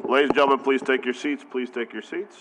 Ladies and gentlemen, please take your seats. Please take your seats.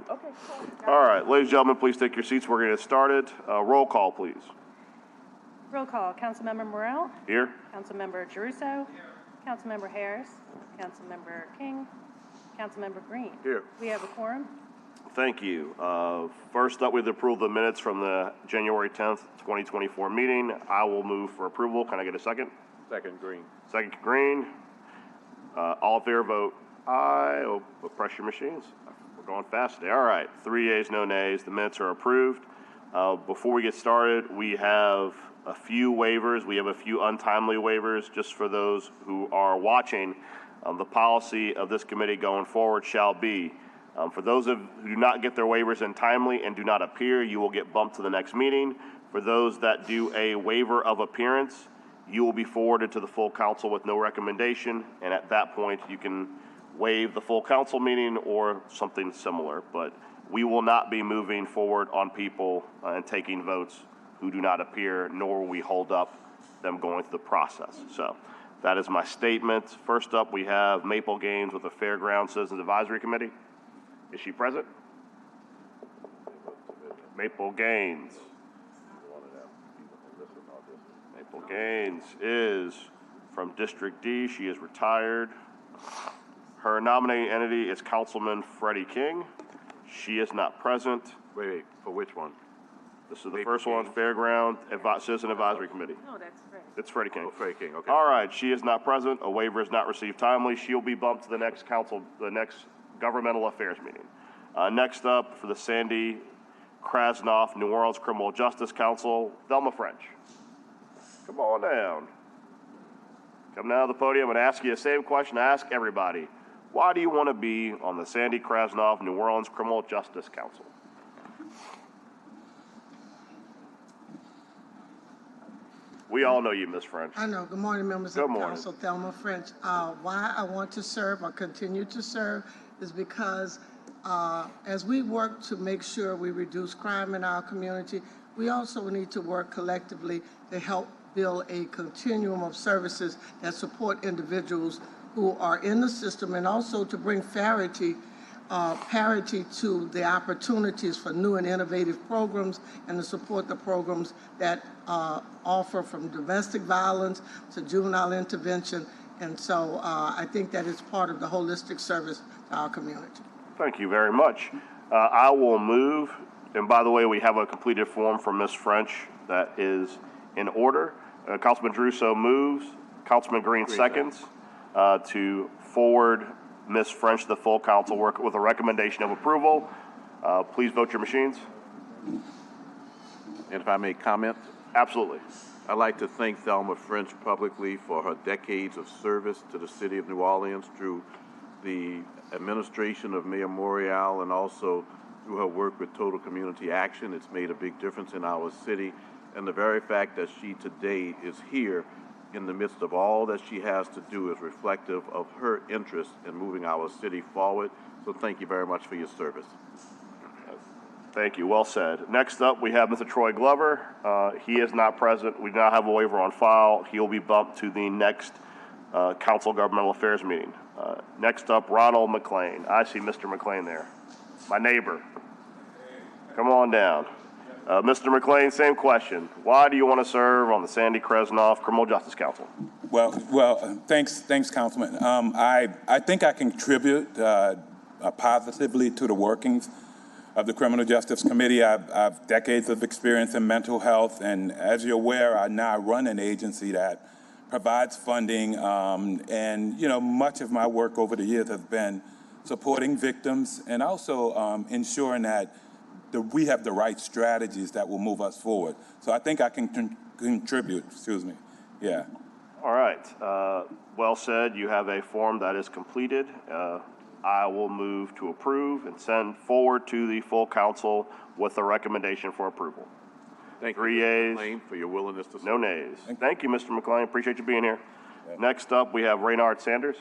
Okay, cool. All right, ladies and gentlemen, please take your seats. We're going to get started. Roll call, please. Roll call. Councilmember Morrell. Here. Councilmember Giarrusso. Here. Councilmember Harris. Councilmember King. Councilmember Green. Here. We have a quorum. Thank you. First up, we have to approve the minutes from the January 10th, 2024 meeting. I will move for approval. Can I get a second? Second, Green. Second, Green. All in favor, vote aye. Oh, press your machines. We're going fast today. All right, 3 yeas, no nays. The minutes are approved. Before we get started, we have a few waivers. We have a few untimely waivers. Just for those who are watching, the policy of this committee going forward shall be, for those who do not get their waivers in timely and do not appear, you will get bumped to the next meeting. For those that do a waiver of appearance, you will be forwarded to the full council with no recommendation, and at that point, you can waive the full council meeting or something similar. But we will not be moving forward on people and taking votes who do not appear, nor will we hold up them going through the process. So that is my statement. First up, we have Maple Games with the Fairground Citizens Advisory Committee. Is she present? Maple Gaines. Maple Gaines is from District D. She is retired. Her nominating entity is Councilman Freddie King. She is not present. Wait, for which one? This is the Maple first one, Fairground Citizen Advisory Committee. No, that's Freddie. It's Freddie King. Oh, Freddie King, okay. All right, she is not present. A waiver is not received timely. She'll be bumped to the next governmental affairs meeting. Next up, for the Sandy Krasnoff New Orleans Criminal Justice Council, Thelma French. Come on down. Come down to the podium and ask you the same question I ask everybody. Why do you want to be on the Sandy Krasnoff New Orleans Criminal Justice Council? We all know you, Ms. French. I know. Good morning, members of the council. Thelma French. Why I want to serve or continue to serve is because as we work to make sure we reduce crime in our community, we also need to work collectively to help build a continuum of services that support individuals who are in the system, and also to bring parity to the opportunities for new and innovative programs, and to support the programs that offer from domestic violence to juvenile intervention. And so I think that it's part of the holistic service to our community. Thank you very much. I will move, and by the way, we have a completed form from Ms. French that is in order. Councilman Giarrusso moves, Councilman Green seconds, to forward Ms. French to the full council work with a recommendation of approval. Please vote your machines. And if I may comment? Absolutely. I'd like to thank Thelma French publicly for her decades of service to the city of New Orleans through the administration of Mayor Morial and also through her work with Total Community Action. It's made a big difference in our city. And the very fact that she today is here in the midst of all that she has to do is reflective of her interest in moving our city forward. So thank you very much for your service. Thank you. Well said. Next up, we have Mr. Troy Glover. He is not present. We do not have a waiver on file. He will be bumped to the next Council Governmental Affairs meeting. Next up, Ronald McLean. I see Mr. McLean there. My neighbor. Come on down. Mr. McLean, same question. Why do you want to serve on the Sandy Krasnoff Criminal Justice Council? Well, thanks, Councilman. I think I contribute positively to the workings of the Criminal Justice Committee. I've decades of experience in mental health, and as you're aware, I now run an agency that provides funding, and much of my work over the years has been supporting victims and also ensuring that we have the right strategies that will move us forward. So I think I can contribute. Excuse me. Yeah. All right. Well said. You have a form that is completed. I will move to approve and send forward to the full council with a recommendation for approval. Thank 3 you, Mr. yeas, McLean, for your willingness to serve. no nays. Thank you, Mr. McLean. Appreciate you being here. Next up, we have Raynard Sanders.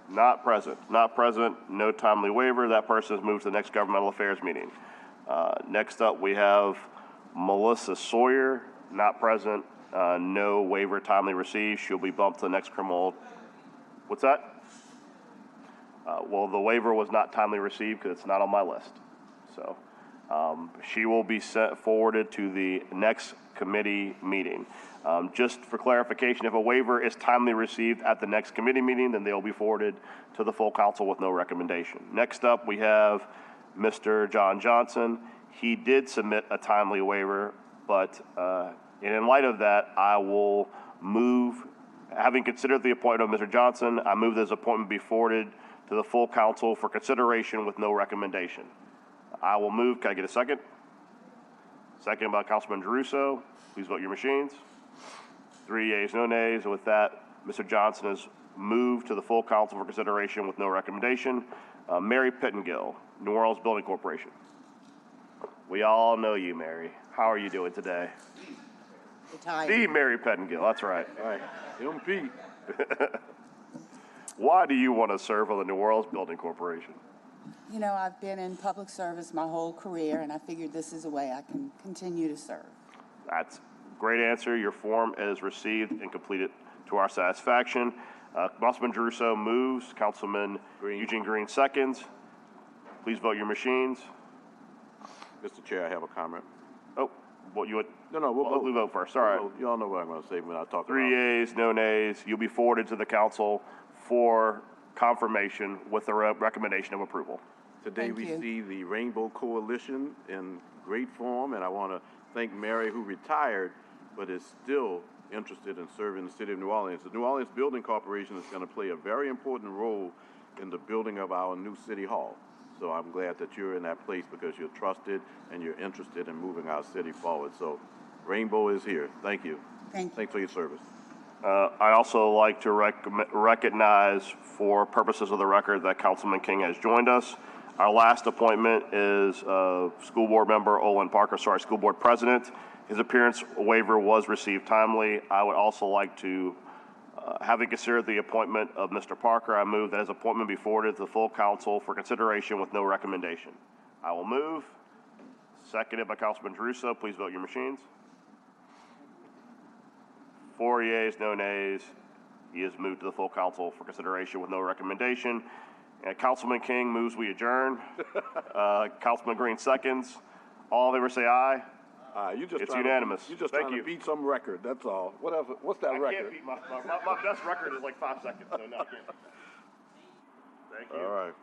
Not present. Not present. No timely waiver. That person has moved to the next governmental affairs meeting. Next up, we have Melissa Sawyer. Not present. No waiver timely received. She'll be bumped to the next criminal. What's that? Well, the waiver was not timely received because it's not on my list. So she will be forwarded to the next committee meeting. Just for clarification, if a waiver is timely received at the next committee meeting, then they'll be forwarded to the full council with no recommendation. Next up, we have Mr. John Johnson. He did submit a timely waiver, but in light of that, I will move, having considered the appointment of Mr. Johnson, I move that his appointment be forwarded to the full council for consideration with no recommendation. I will move. Can I get a second? Second by Councilman Druso. Please vote your machines. 3 yeas, no nays. With that, Mr. Johnson is moved to the full council for consideration with no recommendation. Mary Pittengill, New Orleans Building Corporation. We all know you, Mary. How are you doing today? Retired. The Mary Pettengill, that's right. All right, MP. Why do you want to serve on the New Orleans Building Corporation? You know, I've been in public service my whole career, and I figured this is a way I can continue to serve. That's a great answer. Your form is received and completed to our satisfaction. Councilman Druso moves. Councilman Eugene Green seconds. Please vote your machines. Mr. Chair, I have a comment. Oh, what you would? No, we'll vote first. All right. You all know what I'm going to say when I talk 3 about yeas, no nays. You'll be forwarded to the council for confirmation with the recommendation of approval. Today Thank we you. see the Rainbow Coalition in great form, and I want to thank Mary, who retired but is still interested in serving the city of New Orleans. The New Orleans Building Corporation is going to play a very important role in the building of our new city hall. So I'm glad that you're in that place because you're trusted and you're interested in moving our city forward. So Rainbow is here. Thank you. Thank you. Thanks for your service. I also like to recognize, for purposes of the record, that Councilman King has joined us. Our last appointment is school board member Olin Parker, school board president. His appearance waiver was received timely. I would also like to, having considered the appointment of Mr. Parker, I move that his appointment be forwarded to the full council for consideration with no recommendation. I will move. Seconded by Councilman Druso. Please vote your machines. 4 yeas, no nays. He is moved to the full council for consideration with no recommendation. And Councilman King moves we adjourn. Councilman Green seconds. All in favor say aye. It's unanimous. You're just Thank trying you. to beat some record, that's all. What's that I record? can't beat my best record is like 5 seconds, so no, I can't. Thank you. All right.